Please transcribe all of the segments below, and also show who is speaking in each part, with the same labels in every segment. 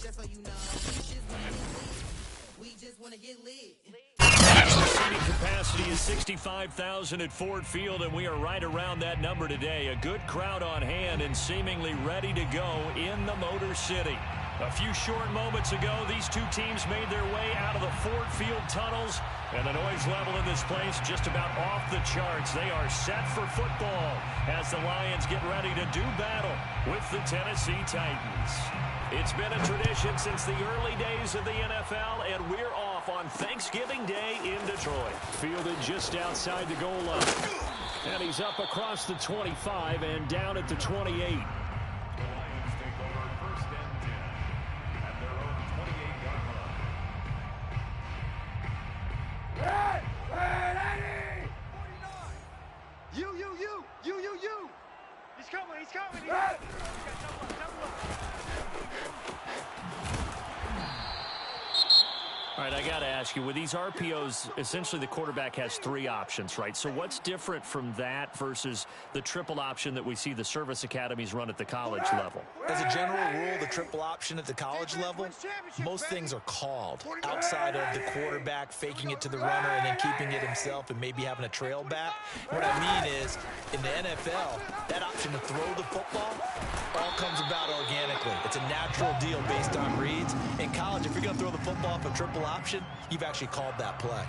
Speaker 1: Seating capacity is 65,000 at Ford Field, and we are right around that number today. A good crowd on hand and seemingly ready to go in the Motor City. A few short moments ago, these two teams made their way out of the Ford Field tunnels, and the noise level in this place just about off the charts. They are set for football as the Lions get ready to do battle with the Tennessee Titans. It's been a tradition since the early days of the NFL, and we're off on Thanksgiving Day in Detroit. Fielded just outside the goal line. And he's up across the 25 and down at the 28.
Speaker 2: You. He's coming.
Speaker 1: All right, I got to ask you, with these RPOs, essentially the quarterback has three options, right? So what's different from that versus the triple option that we see the service academies run at the college level?
Speaker 3: As a general rule, the triple option at the college level, most things are called outside of the quarterback faking it to the runner and then keeping it himself and maybe having a trail back. What I mean is, in the NFL, that option to throw the football all comes about organically. It's a natural deal based on reads. In college, if you're going to throw the football off a triple option, you've actually called that play.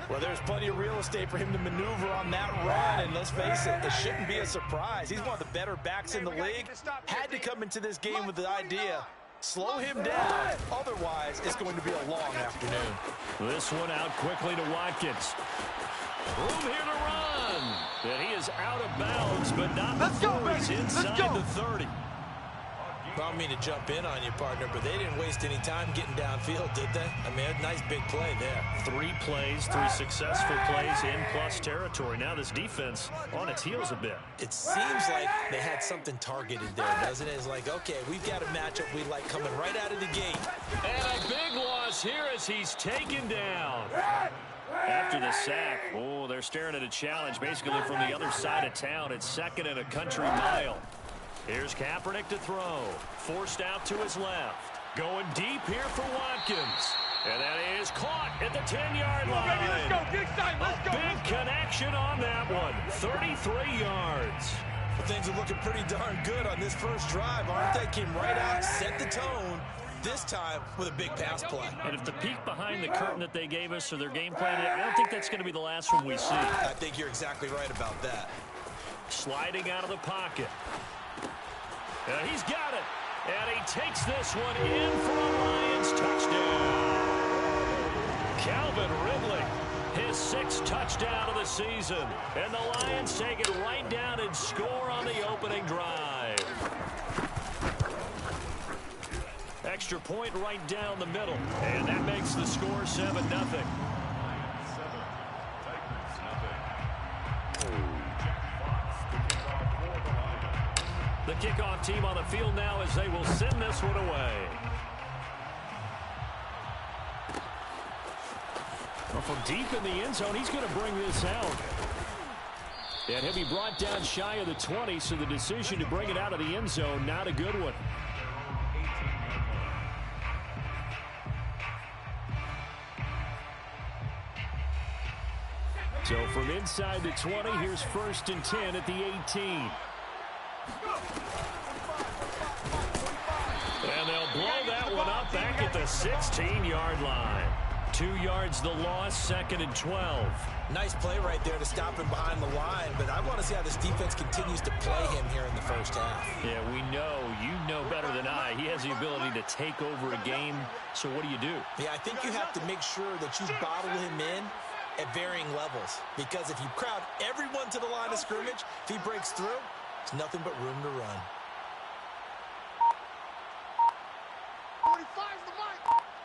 Speaker 4: Well, there's plenty of real estate for him to maneuver on that run, and let's face it, it shouldn't be a surprise. He's one of the better backs in the league. Had to come into this game with the idea, slow him down, otherwise it's going to be a long afternoon.
Speaker 1: This one out quickly to Watkins. Room here to run. And he is out of bounds, but not before he's inside the 30.
Speaker 3: I don't mean to jump in on you, partner, but they didn't waste any time getting downfield, did they? I mean, a nice big play there.
Speaker 1: 3 plays, 3 successful plays in plus territory. Now this defense on its heels a bit.
Speaker 3: It seems like they had something targeted there, doesn't it? It's like, okay, we've got a matchup we like coming right out of the gate.
Speaker 1: And a big loss here as he's taken down. After the sack, they're staring at a challenge basically from the other side of town. It's second and a country mile. Here's Kaepernick to throw. Forced out to his left. Going deep here for Watkins. And that is caught at the 10-yard line.
Speaker 2: Let's go. Big time. Let's go.
Speaker 1: Big connection on that one. 33 yards.
Speaker 3: Well, things are looking pretty darn good on this first drive, aren't they? Came right out, set the tone. This time with a big pass play.
Speaker 1: And if the peek behind the curtain that they gave us or their game plan, I don't think that's going to be the last one we see.
Speaker 3: I think you're exactly right about that.
Speaker 1: Sliding out of the pocket. And he's got it. And he takes this one in for a Lions touchdown. Calvin Ridley, his 6th touchdown of the season. And the Lions take it right down and score on the opening drive. Extra point right down the middle. And that makes the score 7-0. The kickoff team on the field now as they will send this one away. Well, from deep in the end zone, he's going to bring this out. And he'll be brought down shy of the 20, so the decision to bring it out of the end zone, not a good one. So from inside the 20, here's 1st and 10 at the 18. And they'll blow that one up back at the 16-yard line. 2 yards the loss, 2nd and 12.
Speaker 3: Nice play right there to stop him behind the line, but I want to see how this defense continues to play him here in the first half.
Speaker 1: Yeah, we know, you know better than I, he has the ability to take over a game, so what do you do?
Speaker 3: Yeah, I think you have to make sure that you bottle him in at varying levels, because if you crowd everyone to the line of scrimmage, if he breaks through, there's nothing but room to run.
Speaker 2: 45's the mic.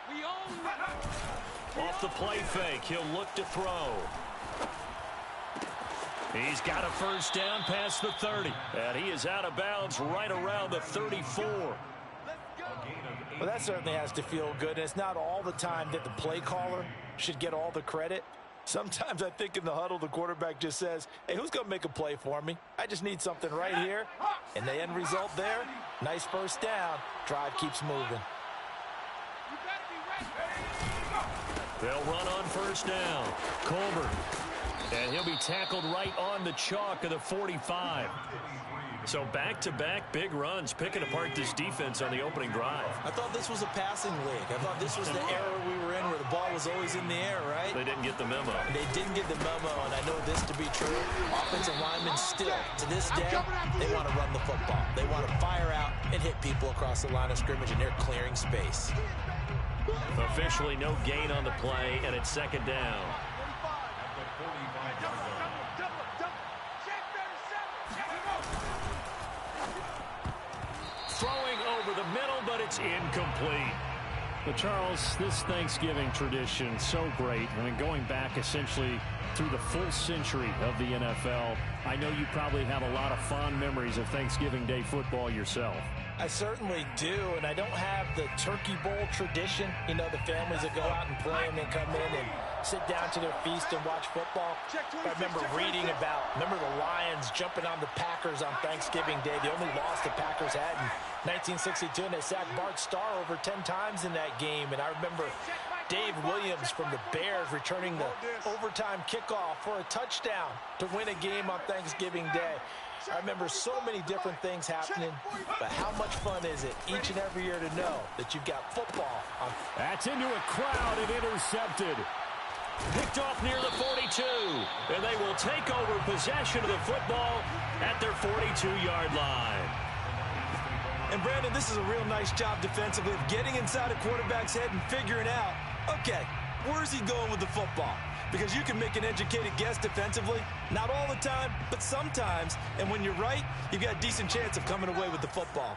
Speaker 2: We own it.
Speaker 1: Off the play fake, he'll look to throw. He's got a first down past the 30. And he is out of bounds right around the 34.
Speaker 4: Well, that certainly has to feel good. And it's not all the time that the play caller should get all the credit. Sometimes I think in the huddle, the quarterback just says, hey, who's going to make a play for me? I just need something right here. And the end result there, nice first down. Drive keeps moving.
Speaker 1: They'll run on first down. Colbert. And he'll be tackled right on the chalk of the 45. So back-to-back big runs, picking apart this defense on the opening drive.
Speaker 3: I thought this was a passing league. I thought this was the era we were in where the ball was always in the air, right?
Speaker 1: They didn't get the memo.
Speaker 3: They didn't get the memo, and I know this to be true. Offensive linemen still, to this day, they want to run the football. They want to fire out and hit people across the line of scrimmage, and they're clearing space.
Speaker 1: Officially no gain on the play, and it's second down. Throwing over the middle, but it's incomplete.
Speaker 5: But, Charles, this Thanksgiving tradition, so great. I mean, going back essentially through the full century of the NFL, I know you probably have a lot of fond memories of Thanksgiving Day football yourself.
Speaker 3: I certainly do, and I don't have the Turkey Bowl tradition. You know, the families that go out and play and then come in and sit down to their feast and watch football. I remember reading about, the Lions jumping on the Packers on Thanksgiving Day. The only loss the Packers had in 1962, and they sacked Bart Starr over 10 times in that game. And I remember Dave Williams from the Bears returning the overtime kickoff for a touchdown to win a game on Thanksgiving Day. I remember so many different things happening, but how much fun is it each and every year to know that you've got football on?
Speaker 1: That's into a crowd and intercepted. Picked off near the 42, and they will take over possession of the football at their 42-yard line.
Speaker 4: And, Brandon, this is a real nice job defensively of getting inside a quarterback's head and figuring out, okay, where's he going with the football? Because you can make an educated guess defensively, not all the time, but sometimes. And when you're right, you've got a decent chance of coming away with the football.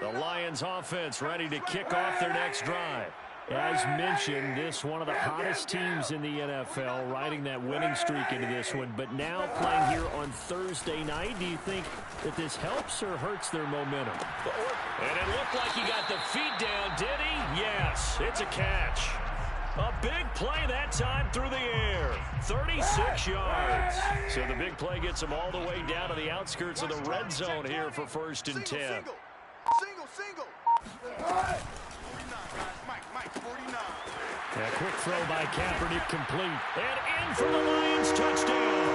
Speaker 1: The Lions offense ready to kick off their next drive. As mentioned, this one of the hottest teams in the NFL, riding that winning streak into this one, but now playing here on Thursday night. Do you think that this helps or hurts their momentum? And it looked like he got the feet down, did he? Yes, it's a catch. A big play that time through the air. 36 yards. So the big play gets him all the way down to the outskirts of the red zone here for 1st and 10.
Speaker 2: Single.
Speaker 1: A quick throw by Kaepernick complete. And in for the Lions touchdown.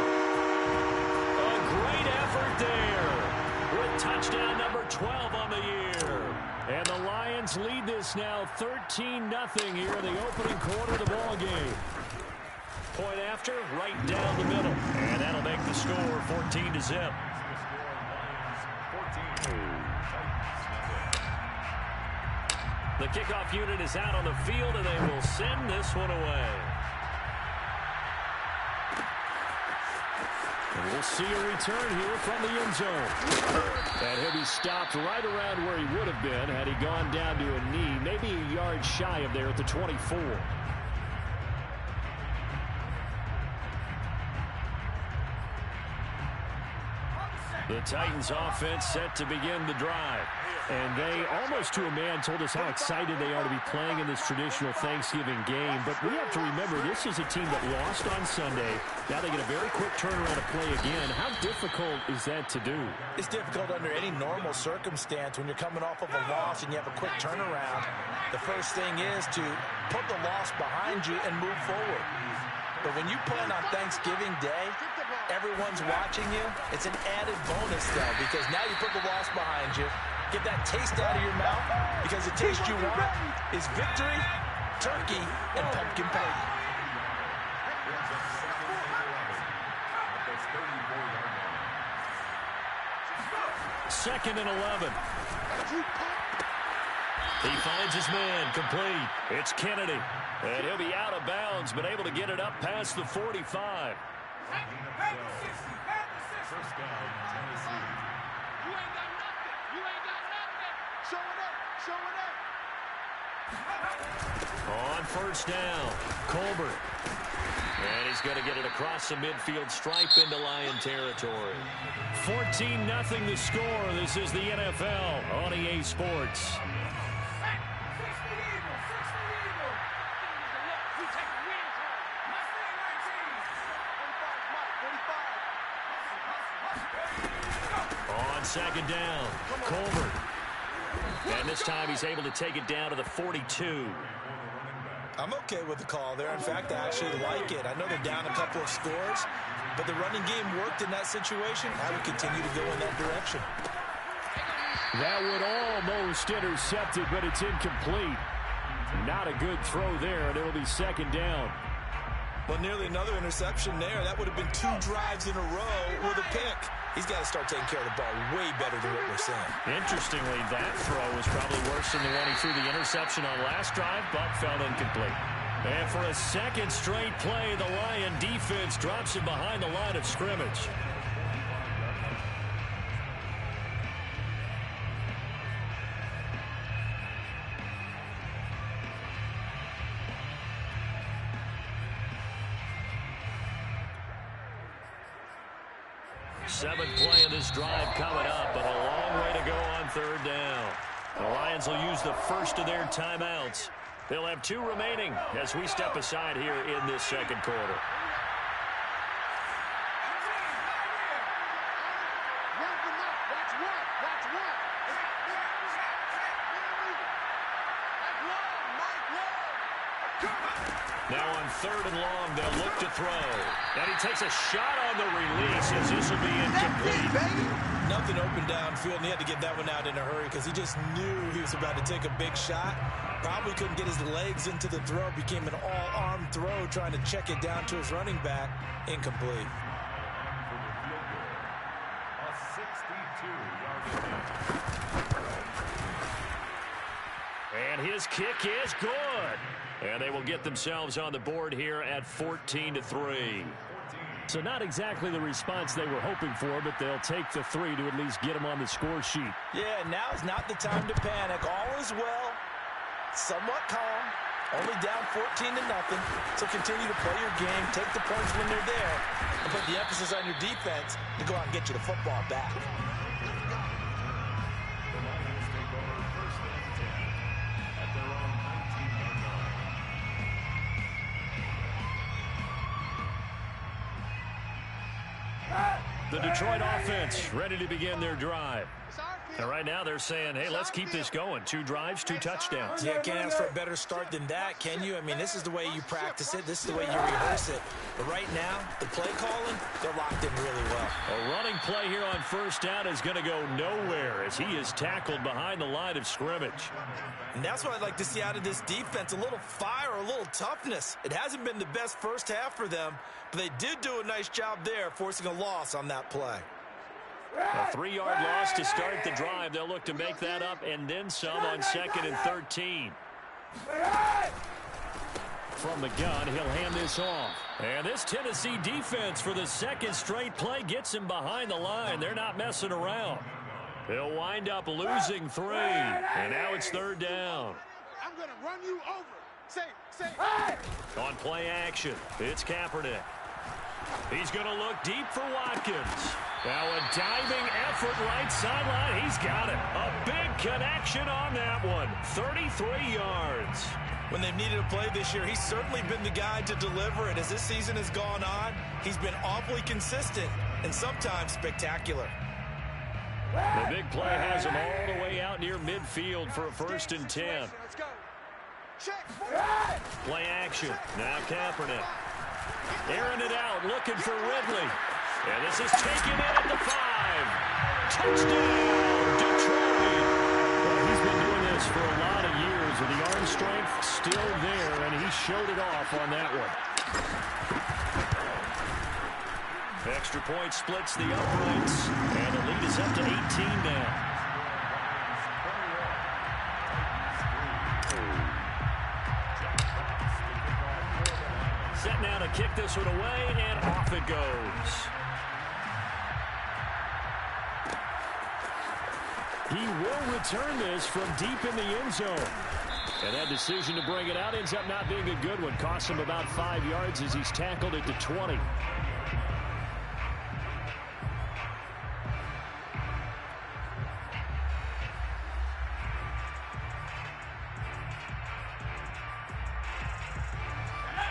Speaker 1: A great effort there with touchdown number 12 on the year. And the Lions lead this now 13-0 here in the opening quarter of the ball game. Point after, right down the middle. And that'll make the score 14-0. The kickoff unit is out on the field, and they will send this one away. And we'll see a return here from the end zone. And he'll be stopped right around where he would have been had he gone down to a knee, maybe a yard shy of there at the 24. The Titans offense set to begin the drive. And they, almost to a man, told us how excited they are to be playing in this traditional Thanksgiving game. But we have to remember, this is a team that lost on Sunday. Now they get a very quick turnaround to play again. How difficult is that to do?
Speaker 3: It's difficult under any normal circumstance when you're coming off of a loss and you have a quick turnaround. The first thing is to put the loss behind you and move forward. But when you play on Thanksgiving Day, everyone's watching you. It's an added bonus, though, because now you put the loss behind you. Get that taste out of your mouth, because the taste you want is victory, turkey, and pumpkin pie.
Speaker 1: Second and 11. He finds his man, complete. It's Kennedy, and he'll be out of bounds, but able to get it up past the 45. On first down, Colbert. And he's going to get it across the midfield stripe into Lion territory. 14-0 the score. This is the NFL on EA Sports. On second down, Colbert. And this time he's able to take it down to the 42.
Speaker 3: I'm okay with the call there. In fact, I actually like it. I know they're down a couple of scores, but the running game worked in that situation. I would continue to go in that direction.
Speaker 5: That would almost intercept it, but it's incomplete. Not a good throw there, and it'll be second down.
Speaker 3: Well, nearly another interception there. That would have been 2 drives in a row with a pick. He's got to start taking care of the ball way better than what we're seeing.
Speaker 1: Interestingly, that throw was probably worse than the one he threw the interception on last drive, but fell incomplete. And for a second straight play, the Lion defense drops him behind the line of scrimmage. Seventh play of this drive coming up, but a long way to go on third down. The Lions will use the first of their timeouts. They'll have 2 remaining as we step aside here in this second quarter. Now on third and long, they'll look to throw. And he takes a shot on the release as this will be incomplete.
Speaker 3: Nothing open downfield, and he had to get that one out in a hurry because he just knew he was about to take a big shot. Probably couldn't get his legs into the throw. Became an all-arm throw trying to check it down to his running back. Incomplete.
Speaker 1: And his kick is good. And they will get themselves on the board here at 14-3.
Speaker 5: So not exactly the response they were hoping for, but they'll take the 3 to at least get them on the score sheet.
Speaker 3: Yeah, now is not the time to panic. All is well. Somewhat calm. Only down 14-0. So continue to play your game. Take the points when they're there. And put the emphasis on your defense to go out and get you the football back.
Speaker 1: The Detroit offense ready to begin their drive. And right now they're saying, hey, let's keep this going. 2 drives, 2 touchdowns.
Speaker 3: Yeah, can't ask for a better start than that, can you? I mean, this is the way you practice it. This is the way you rehearse it. But right now, the play calling, they're locked in really well.
Speaker 1: A running play here on first down is going to go nowhere as he is tackled behind the line of scrimmage.
Speaker 3: And that's what I'd like to see out of this defense, a little fire, a little toughness. It hasn't been the best first half for them, but they did do a nice job there, forcing a loss on that play.
Speaker 1: A 3-yard loss to start the drive. They'll look to make that up and then some on 2nd and 13. From the gun, he'll hand this off. And this Tennessee defense for the second straight play gets him behind the line. They're not messing around. They'll wind up losing 3. And now it's third down.
Speaker 2: I'm going to run you over. Say,
Speaker 1: On play action, it's Kaepernick. He's going to look deep for Watkins. Now a diving effort right sideline. He's got it. A big connection on that one. 33 yards.
Speaker 3: When they've needed a play this year, he's certainly been the guy to deliver it. As this season has gone on, he's been awfully consistent and sometimes spectacular.
Speaker 1: The big play has him all the way out near midfield for a 1st and 10.
Speaker 2: let's go. Check.
Speaker 1: Play action. Now Kaepernick. Airing it out, looking for Ridley. And this is taken in at the 5. Touchdown, Detroit.
Speaker 5: Well, he's been doing this for a lot of years, and the arm strength still there, and he showed it off on that one.
Speaker 1: Extra point splits the uprights, and the lead is up to 18 now. Set now to kick this one away, and off it goes.
Speaker 5: He will return this from deep in the end zone. And that decision to bring it out ends up not being a good one. Costs him about 5 yards as he's tackled at the 20.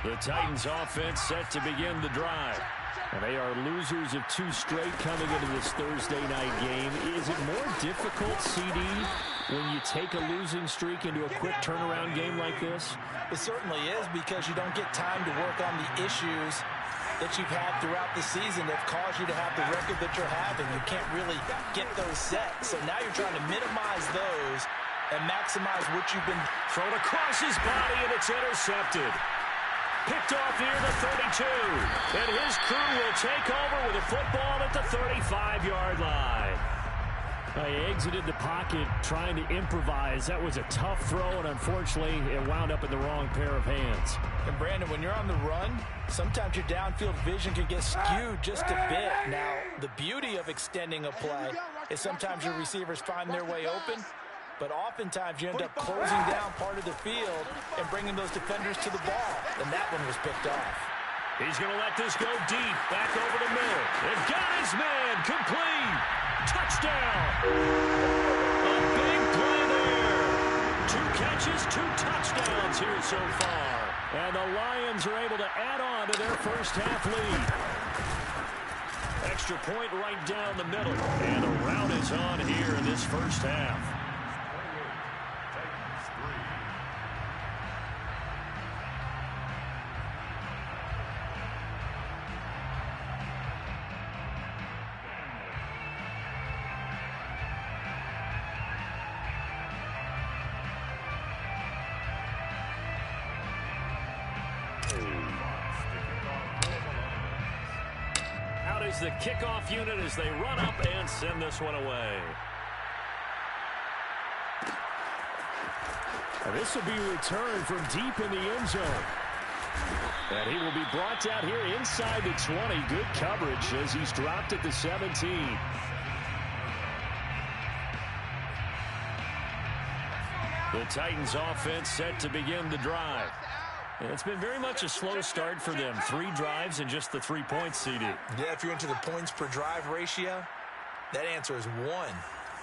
Speaker 1: The Titans offense set to begin the drive.
Speaker 5: And they are losers of 2 straight coming into this Thursday night game. Is it more difficult, CD, when you take a losing streak into a quick turnaround game like this?
Speaker 3: It certainly is, because you don't get time to work on the issues that you've had throughout the season that caused you to have the record that you're having. You can't really get those set. So now you're trying to minimize those and maximize what you've been.
Speaker 1: Thrown across his body, and it's intercepted. Picked off near the 32. And his crew will take over with a football at the 35-yard line.
Speaker 5: He exited the pocket trying to improvise. That was a tough throw, and unfortunately, it wound up in the wrong pair of hands.
Speaker 3: And Brandon, when you're on the run, sometimes your downfield vision can get skewed just a bit. Now, the beauty of extending a play is sometimes your receivers find their way open, but oftentimes you end up closing down part of the field and bringing those defenders to the ball. And that one was picked off.
Speaker 1: He's going to let this go deep. Back over to Miller. They've got his man. Complete. Touchdown. A big play there. 2 catches, 2 touchdowns here so far. And the Lions are able to add on to their first half lead. Extra point right down the middle. And the route is on here in this first half. The kickoff unit as they run up and send this one away.
Speaker 5: And this will be returned from deep in the end zone. And he will be brought down here inside the 20. Good coverage as he's dropped at the 17.
Speaker 1: The Titans offense set to begin the drive. It's been very much a slow start for them. 3 drives and just the 3 points, CD.
Speaker 3: Yeah, if you're into the points per drive ratio, that answer is 1.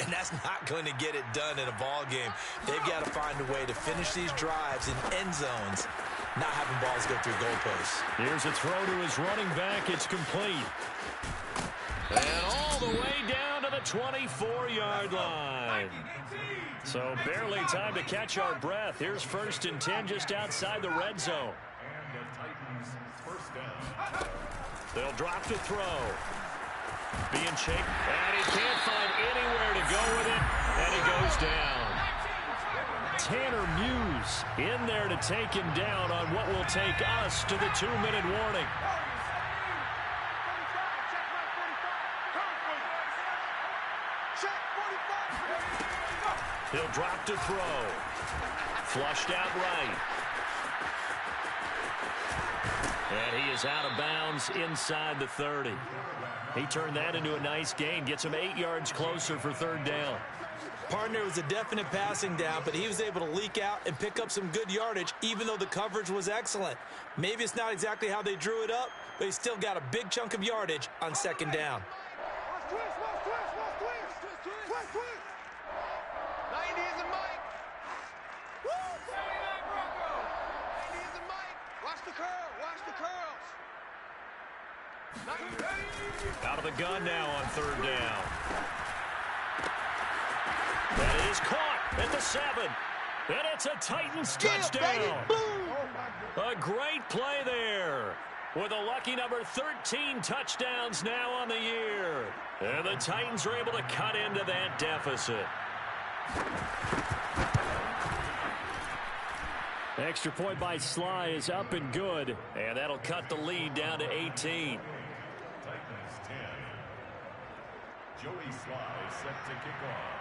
Speaker 3: And that's not going to get it done in a ball game. They've got to find a way to finish these drives in end zones, not having balls go through goalposts.
Speaker 1: Here's a throw to his running back. It's complete. And all the way down to the 24-yard line. So barely time to catch our breath. Here's 1st and 10 just outside the red zone. They'll drop to throw. Being chased, and he can't find anywhere to go with it, and he goes down. Tanner Muse in there to take him down on what will take us to the 2-minute warning. He'll drop to throw. Flushed out right. And he is out of bounds inside the 30. He turned that into a nice gain. Gets him 8 yards closer for 3rd down.
Speaker 3: Partner, was a definite passing down, but he was able to leak out and pick up some good yardage, even though the coverage was excellent. Maybe it's not exactly how they drew it up, but he still got a big chunk of yardage on 2nd down.
Speaker 1: Out of the gun now on 3rd down. That is caught at the 7. And it's a Titans touchdown. A great play there. With a lucky number 13 touchdowns now on the year. And the Titans are able to cut into that deficit.
Speaker 5: Extra point by Sly is up and good.
Speaker 1: And that'll cut the lead down to 18.
Speaker 6: Titans 10. Joey Sly set to kick off.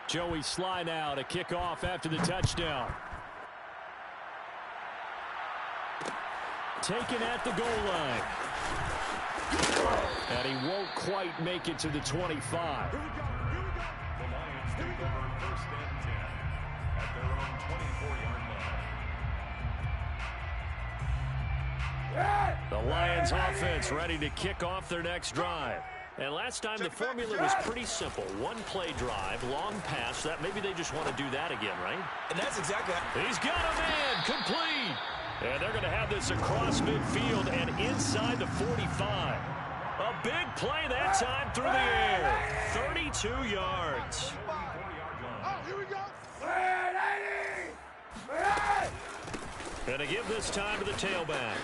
Speaker 5: Joey Sly now to kick off after the touchdown. Taken at the goal line. And he won't quite make it to the 25.
Speaker 6: The Lions take over 1st and 10 at their own 24-yard line.
Speaker 1: The Lions offense ready to kick off their next drive. And last time the formula was pretty simple. 1-play drive, long pass. That maybe they just want to do that again, right?
Speaker 3: And that's exactly how.
Speaker 1: He's got a man complete. And they're going to have this this across midfield and inside the 45. A big play that time through the air. 32 yards.
Speaker 2: Oh, here we go.
Speaker 1: Going to give this time to the tailback.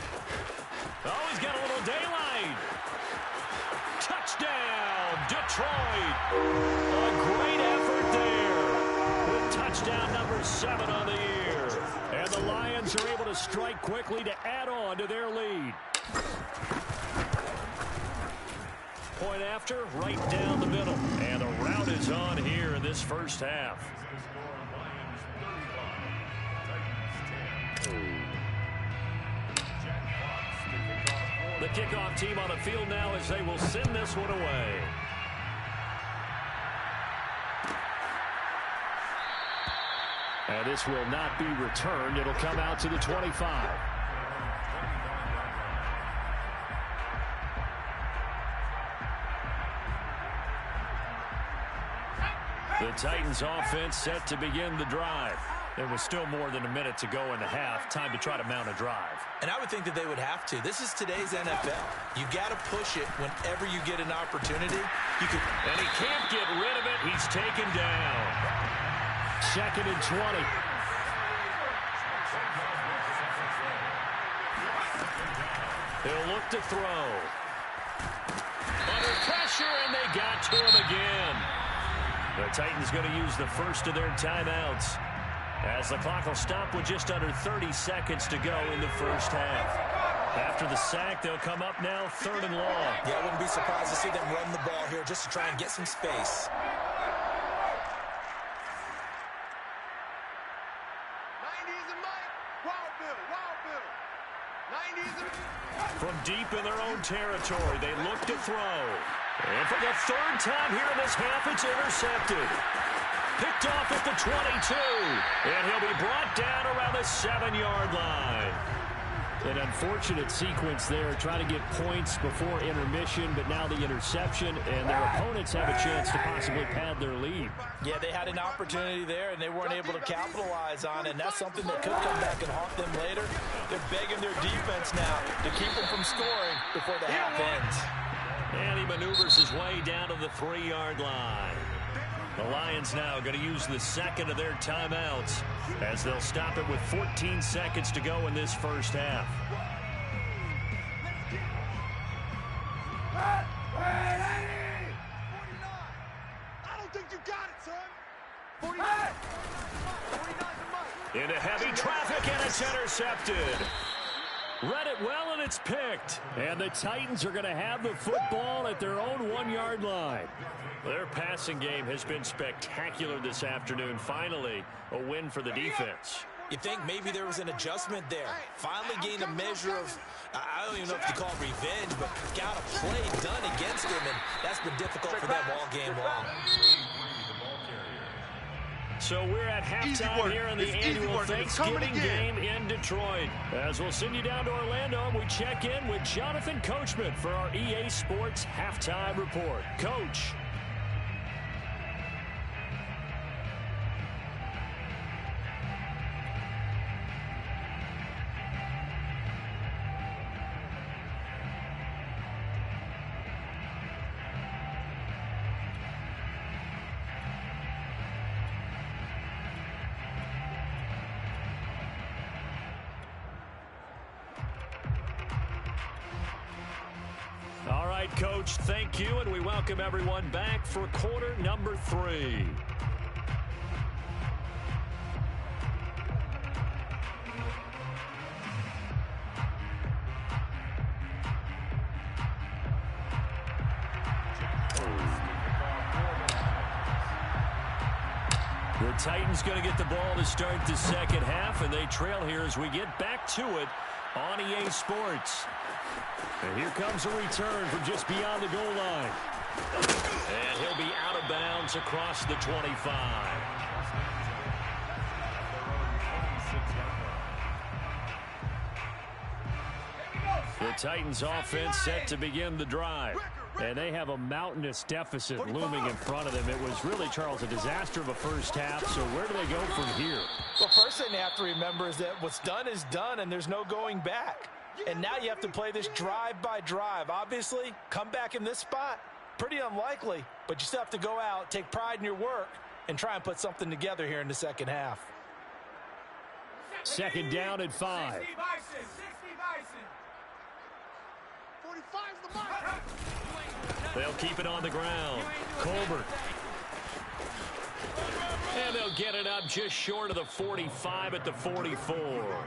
Speaker 1: Oh, he's got a little daylight. Touchdown, Detroit. A great effort there with touchdown number 7 on the year. And the Lions are able to strike quickly to add on to their lead. Point after, right down the middle. And the route is on here in this first half. The kickoff team on the field now as they will send this one away. And this will not be returned. It'll come out to the 25. The Titans offense set to begin the drive. There was still more than a minute to go in the half. Time to try to mount a drive.
Speaker 3: And I would think that they would have to. This is today's NFL. You got to push it whenever you get an opportunity.
Speaker 1: And he can't get rid of it. He's taken down. 2nd and 20. He'll look to throw. Under pressure, and they got to him again. The Titans going to use the first of their timeouts, as the clock will stop with just under 30 seconds to go in the first half. After the sack, they'll come up now 3rd and long.
Speaker 3: Yeah, I wouldn't be surprised to see them run the ball here just to try and get some space.
Speaker 2: 90s and Mike. Wild Bill. Wild Bill. 90s and...
Speaker 1: From deep in their own territory, they look to throw. And for the 3rd time here in this half, it's intercepted. Picked off at the 22. And he'll be brought down around the 7-yard line.
Speaker 5: An unfortunate sequence there, trying to get points before intermission, but now the interception, and their opponents have a chance to possibly pad their lead.
Speaker 3: Yeah, they had an opportunity there, and they weren't able to capitalize on it, and that's something that could come back and haunt them later. They're begging their defense now to keep them from scoring before the half ends.
Speaker 1: And he maneuvers his way down to the 3-yard line. The Lions now going to use the 2nd of their timeouts as they'll stop it with 14 seconds to go in this first half.
Speaker 2: I don't think you got it, son. 49. 49
Speaker 1: Into heavy traffic, and it's intercepted. Read it well, and it's picked. And the Titans are going to have the football at their own 1-yard line. Their passing game has been spectacular this afternoon. Finally, a win for the defense.
Speaker 3: You think maybe there was an adjustment there. Finally gained a measure of, I don't even know if you call it revenge, but got a play done against him, and that's been difficult for them all game long.
Speaker 1: So we're at halftime here in the annual Thanksgiving game in Detroit. As we'll send you down to Orlando, we check in with Jonathan Coachman for our EA Sports Halftime Report. Coach. All right, Coach, thank you, and we welcome everyone back for quarter number 3. The Titans going to get the ball to start the second half, and they trail here as we get back to it on EA Sports. And here comes a return from just beyond the goal line. And he'll be out of bounds across the 25. The Titans offense set to begin the drive.
Speaker 5: And they have a mountainous deficit looming in front of them. It was really, Charles, a disaster of a first half. So where do they go from here?
Speaker 4: Well, first thing they have to remember is that what's done is done, and there's no going back. And now you have to play this drive by drive. Obviously, come back in this spot, pretty unlikely. But you still have to go out, take pride in your work, and try and put something together here in the second half.
Speaker 5: Second down at 5.
Speaker 2: 60 Bison. 45's the mark.
Speaker 1: They'll keep it on the ground. Colbert. And they'll get it up just short of the 45 at the 44.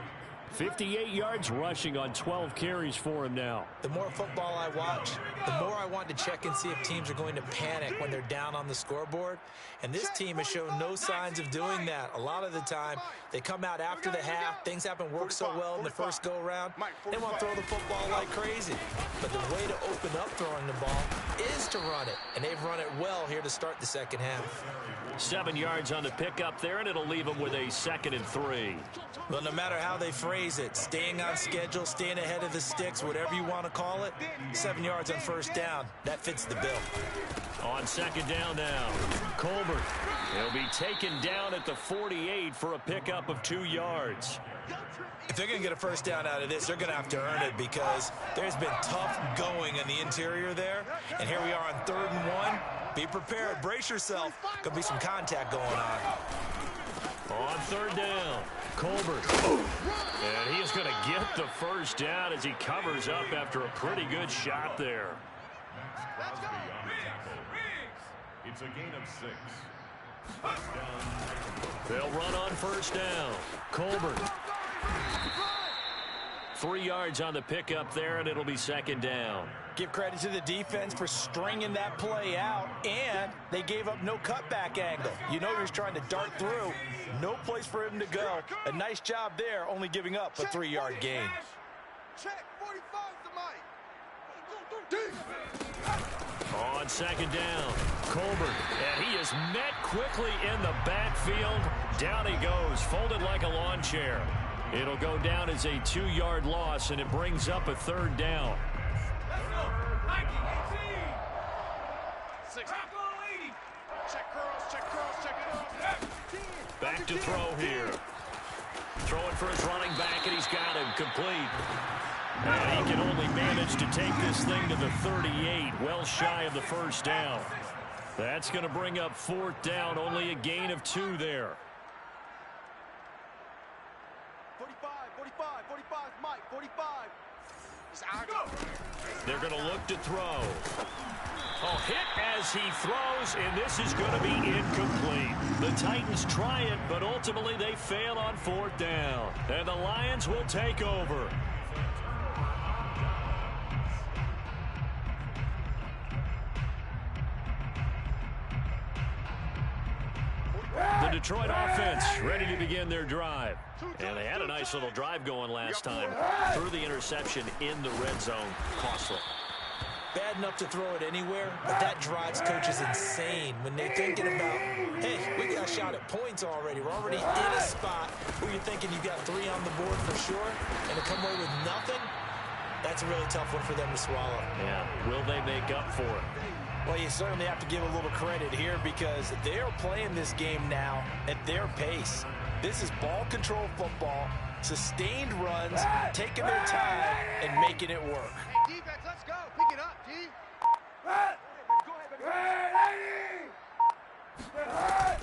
Speaker 5: 58 yards rushing on 12 carries for him now.
Speaker 3: The more football I watch, the more I want to check and see if teams are going to panic when they're down on the scoreboard. And this team has shown no signs of doing that. A lot of the time, they come out after the half. Things haven't worked so well in the first go-around. They want to throw the football like crazy. But the way to open up throwing the ball is to run it. And they've run it well here to start the second half.
Speaker 1: 7 yards on the pickup there, and it'll leave them with a 2nd and 3.
Speaker 3: Well, no matter how they phrase it, staying on schedule, staying ahead of the sticks, whatever you want to call it, 7 yards on first down, that fits the bill.
Speaker 1: On second down now, Colbert. He'll be taken down at the 48 for a pickup of 2 yards.
Speaker 3: If they're going to get a first down out of this, they're going to have to earn it because there's been tough going in the interior there. And here we are on 3rd and 1. Be prepared. Brace yourself. Could be some contact going on.
Speaker 1: On 3rd down, Colbert. And he is going to get the first down as he covers up after a pretty good shot there.
Speaker 6: It's a gain of 6.
Speaker 1: They'll run on first down. Colbert. 3 yards on the pickup there, and it'll be 2nd down.
Speaker 4: Give credit to the defense for stringing that play out, and they gave up no cutback angle. You know he was trying to dart through. No place for him to go. A nice job there, only giving up a 3-yard gain.
Speaker 2: Check. 45's the mic.
Speaker 1: On 2nd down, Colbert. And he is met quickly in the backfield. Down he goes, folded like a lawn chair. It'll go down as a 2-yard loss, and it brings up a 3rd down. Back to throw here. Throwing for his running back, and he's got him complete. And he can only manage to take this thing to the 38, well shy of the first down. That's going to bring up 4th down, only a gain of 2 there.
Speaker 2: 45's Mike. 45.
Speaker 1: They're going to look to throw. Oh, hit as he throws, and this is going to be incomplete. The Titans try it, but ultimately they fail on 4th down. And the Lions will take over. The Detroit offense ready to begin their drive. And they had a nice little drive going last time. Threw the interception in the red zone. Costly.
Speaker 3: Bad enough to throw it anywhere, but that drives coaches insane when they're thinking about, hey, we got a shot at points already. We're already in a spot where you're thinking you've got 3 on the board for sure, and to come away with nothing, that's a really tough one for them to swallow.
Speaker 1: Yeah, will they make up for it?
Speaker 4: Well, you certainly have to give a little credit here because they're playing this game now at their pace. This is ball control football, sustained runs, taking their time, and making it work.
Speaker 2: Hey, defense, let's go. Pick it up, G.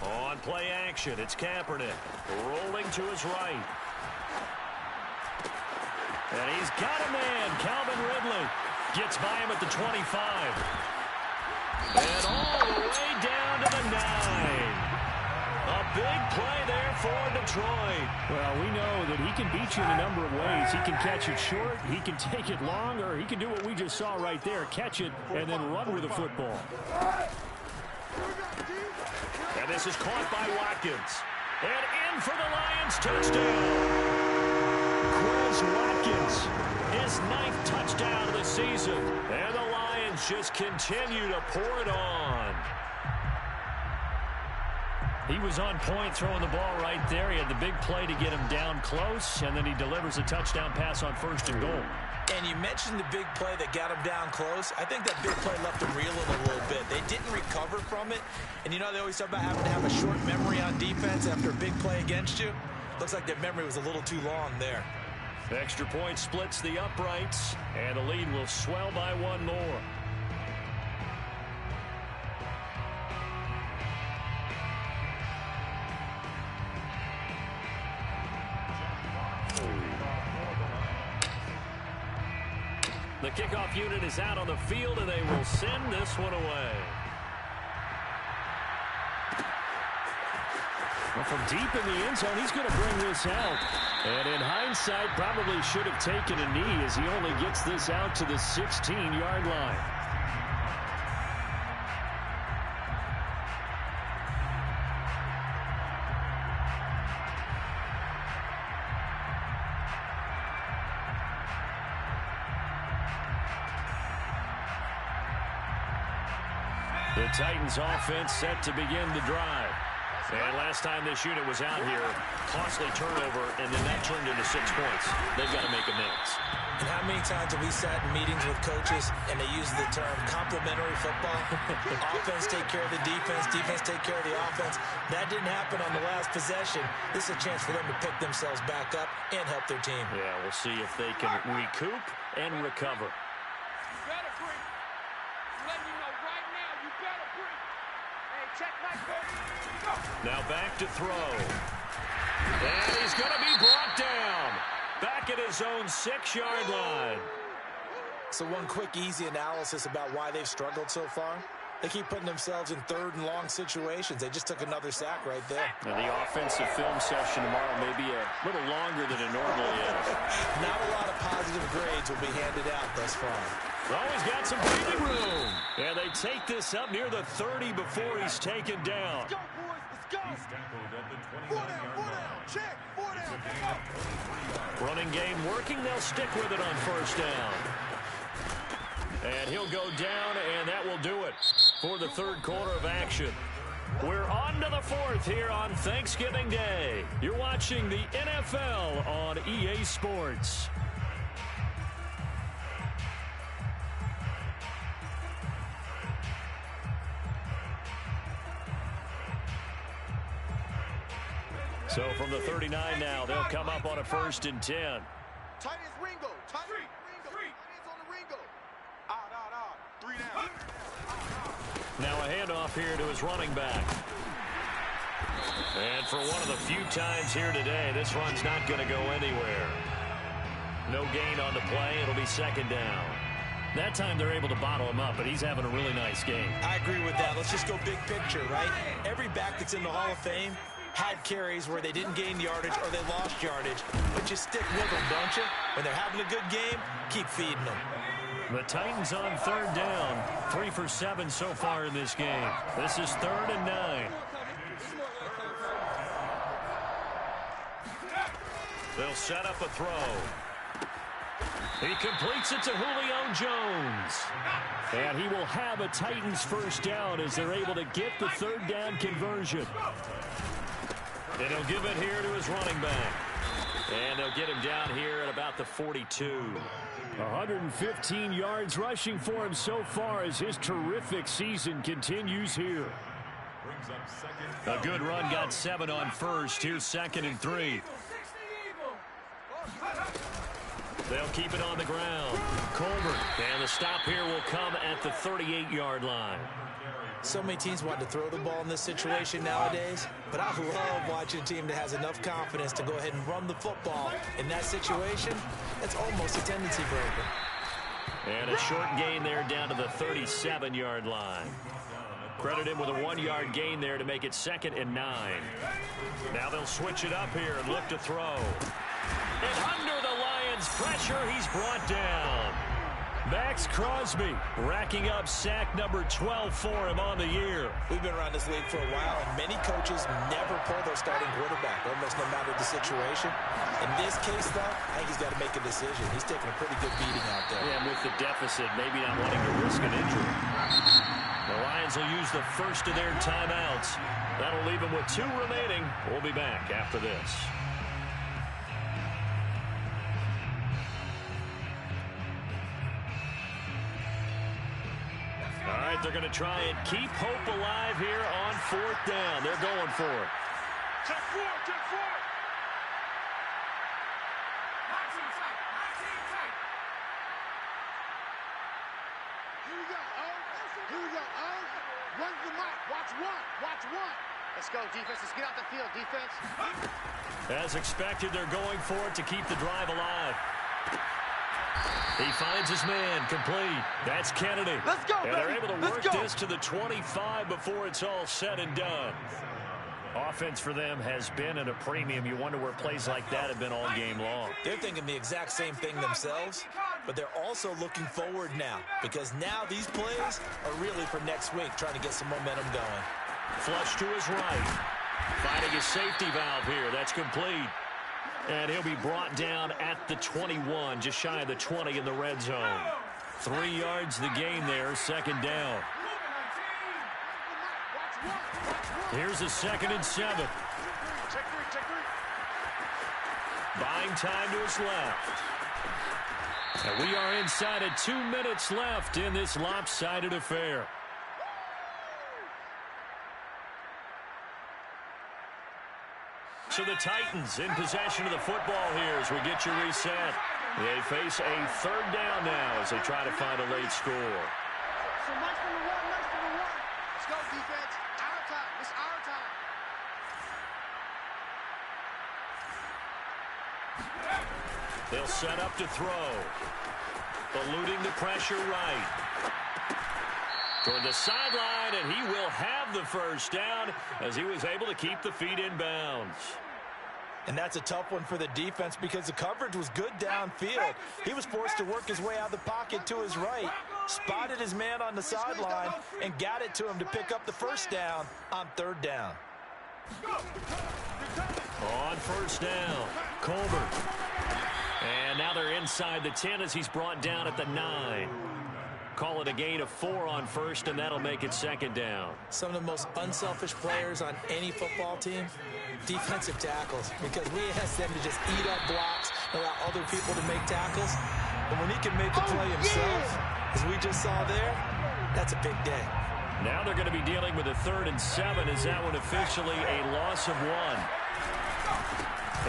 Speaker 1: On play action, it's Kaepernick rolling to his right. And he's got a man, Calvin Ridley. Gets by him at the 25. And all the way down to the 9. A big play there for Detroit.
Speaker 5: Well, we know that he can beat you in a number of ways. He can catch it short, he can take it long, or he can do what we just saw right there, catch it and then run with the football.
Speaker 1: And this is caught by Watkins. And in for the Lions touchdown. Quez Watkins, his 9th touchdown of the season. And the Lions just continue to pour it on. He was on point throwing the ball right there. He had the big play to get him down close, and then he delivers a touchdown pass on 1st and goal.
Speaker 3: And you mentioned the big play that got him down close. I think that big play left him reeling a little bit. They didn't recover from it. And you know, they always talk about having to have a short memory on defense after a big play against you. Looks like their memory was a little too long there.
Speaker 1: Extra point splits the uprights, and the lead will swell by one more. The kickoff unit is out on the field, and they will send this one away. Well, from deep in the end zone, he's going to bring this out. And in hindsight, probably should have taken a knee as he only gets this out to the 16-yard line. The Titans offense set to begin the drive. And last time this unit was out here, costly turnover, and then that turned into 6 points. They've got to make amends.
Speaker 3: And how many times have we sat in meetings with coaches and they use the term complementary football? Offense take care of the defense, defense take care of the offense. That didn't happen on the last possession. This is a chance for them to pick themselves back up and help their team.
Speaker 1: Yeah, we'll see if they can recoup and recover. Now back to throw. And he's going to be brought down. Back at his own 6-yard line.
Speaker 3: So one quick, easy analysis about why they've struggled so far. They keep putting themselves in 3rd and long situations. They just took another sack right there.
Speaker 5: And the offensive film session tomorrow may be a little longer than it normally is.
Speaker 3: Not a lot of positive grades will be handed out thus far.
Speaker 1: Oh, he's got some breathing room. And they take this up near the 30 before he's taken down.
Speaker 2: Let's go, boys. Let's go.
Speaker 6: He's tackled at the
Speaker 2: 4
Speaker 6: 29-yard
Speaker 2: down, 4 down.
Speaker 6: line.
Speaker 2: Check. 4 down.
Speaker 1: Running game working. They'll stick with it on 1st down. And he'll go down, and that will do it for the 3rd quarter of action. We're on to the 4th here on Thanksgiving Day. You're watching the NFL on EA Sports. So from the 39 now, they'll come up on a 1st and 10.
Speaker 2: Tight ends Ringo. Tight ends Ringo. Tight ends on the Ringo. Out. 3 down.
Speaker 1: Now a handoff here to his running back. And for one of the few times here today, this run's not going to go anywhere. No gain on the play. It'll be 2nd down. That time they're able to bottle him up, but he's having a really nice game.
Speaker 3: I agree with that. Let's just go big picture, right? Every back that's in the Hall of Fame had carries where they didn't gain yardage or they lost yardage. But you stick with them, don't you? When they're having a good game, keep feeding them.
Speaker 1: The Titans on 3rd down. 3 for 7 so far in this game. This is 3rd and 9. They'll set up a throw. He completes it to Julio Jones. And he will have a Titans 1st down as they're able to get the 3rd down conversion. And he'll give it here to his running back. And they'll get him down here at about the 42.
Speaker 5: 115 yards rushing for him so far as his terrific season continues here.
Speaker 6: Brings up 2nd.
Speaker 1: A good run, got 7 on 1st. Here's 2nd and 3. They'll keep it on the ground. Colbert. And the stop here will come at the 38-yard line.
Speaker 3: So many teams want to throw the ball in this situation nowadays, but I love watching a team that has enough confidence to go ahead and run the football. In that situation, that's almost a tendency breaker.
Speaker 1: And a short gain there down to the 37-yard line. Credit him with a 1-yard gain there to make it 2nd and 9. Now they'll switch it up here and look to throw. And under the Lions' pressure, he's brought down. Max Crosby racking up sack number 12 for him on the year.
Speaker 3: We've been around this league for a while, and many coaches never pull their starting quarterback, almost no matter the situation. In this case, though, I think he's got to make a decision. He's taking a pretty good beating out there.
Speaker 1: Yeah, and with the deficit, maybe not wanting to risk an injury. The Lions will use the first of their timeouts. That'll leave them with 2 remaining. We'll be back after this. All right, they're going to try and keep hope alive here on 4th down. They're going for it.
Speaker 2: Check 4, check 4. Here we go, Here we go, Run the mic. Watch one. Let's go, defense. Let's get out the field, defense.
Speaker 1: As expected, they're going for it to keep the drive alive. He finds his man, complete. That's Kennedy.
Speaker 2: Let's go,
Speaker 1: and they're able to work
Speaker 2: go.
Speaker 1: this to the 25 before it's all said and done. Offense for them has been at a premium. You wonder where plays like that have been all game long.
Speaker 3: They're thinking the exact same thing themselves, but they're also looking forward now because now these plays are really for next week, trying to get some momentum going.
Speaker 1: Flush to his right. Finding his safety valve here. That's complete. And he'll be brought down at the 21, just shy of the 20 in the red zone. 3 yards the gain there, 2nd down. Here's a 2nd and 7.
Speaker 2: Check 3.
Speaker 1: Buying time to his left. And we are inside of 2 minutes left in this lopsided affair. So the Titans in possession of the football here as we get you reset. They face a 3rd down now as they try to find a late score.
Speaker 2: So nice for the one. Let's go, defense. Our time. It's our time.
Speaker 1: They'll set up to throw. Eluding the pressure right. Toward the sideline, and he will have the 1st down as he was able to keep the feet in bounds.
Speaker 3: And that's a tough one for the defense because the coverage was good downfield. He was forced to work his way out of the pocket to his right, spotted his man on the sideline, and got it to him to pick up the 1st down on 3rd down.
Speaker 1: On 1st down, Colbert. And now they're inside the 10 as he's brought down at the 9. Call it a gain of 4 on 1st, and that'll make it 2nd down.
Speaker 3: Some of the most unselfish players on any football team, defensive tackles, because we ask them to just eat up blocks, allow other people to make tackles. But when he can make a play himself, as we just saw there, that's a big day.
Speaker 1: Now they're going to be dealing with a 3rd and 7. Is that one officially a loss of 1?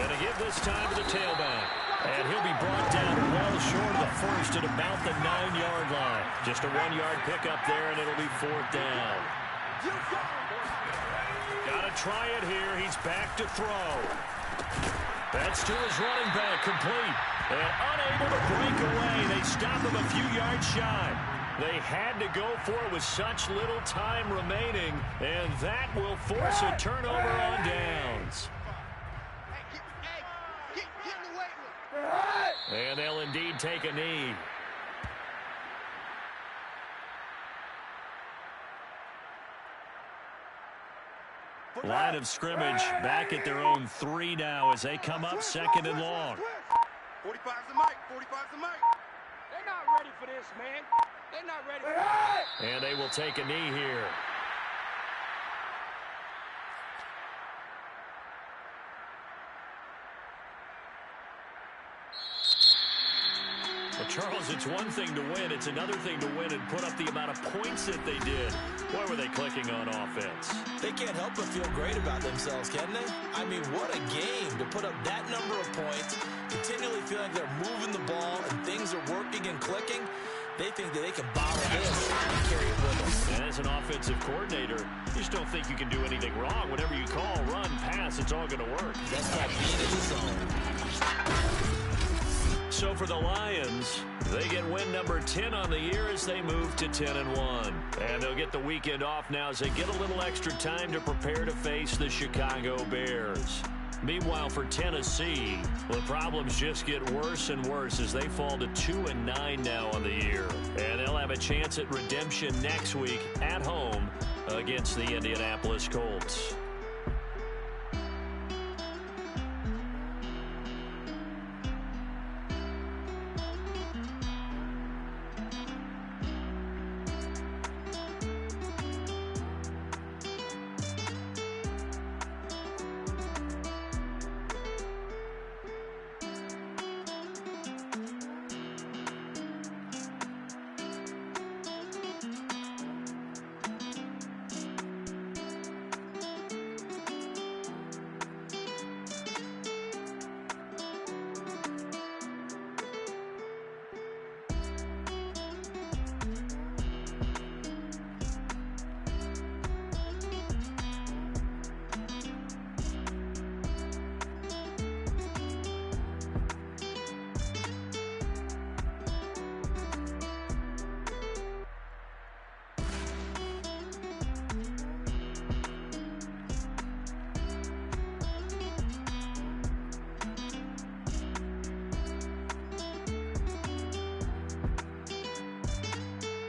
Speaker 1: And to give this time to the tailback. And he'll be brought down well short of the 1st at about the 9-yard line. Just a 1-yard pickup there, and it'll be 4th down. Got to try it here. He's back to throw. That's to his running back, complete. And unable to break away. They stop him a few yards shy. They had to go for it with such little time remaining, and that will force a turnover on downs. And they'll indeed take a knee. Line of scrimmage back at their own 3 now as they come up 2nd and long.
Speaker 2: 45's the mic. 45's the mic. They're not ready for this, man. They're not ready for this.
Speaker 1: And they will take a knee here. Well, Charles, it's one thing to win. It's another thing to win and put up the amount of points that they did. Boy, were they clicking on offense.
Speaker 3: They can't help but feel great about themselves, can they? I mean, what a game to put up that number of points, continually feeling they're moving the ball and things are working and clicking. They think that they can bottle this and carry it with them.
Speaker 1: And as an offensive coordinator, you just don't think you can do anything wrong. Whatever you call, run, pass, it's all going to work.
Speaker 3: That's not being in the zone.
Speaker 1: So for the Lions, they get win number 10 on the year as they move to 10-1. And they'll get the weekend off now as they get a little extra time to prepare to face the Chicago Bears. Meanwhile, for Tennessee, the problems just get worse and worse as they fall to 2-9 now on the year. And they'll have a chance at redemption next week at home against the Indianapolis Colts.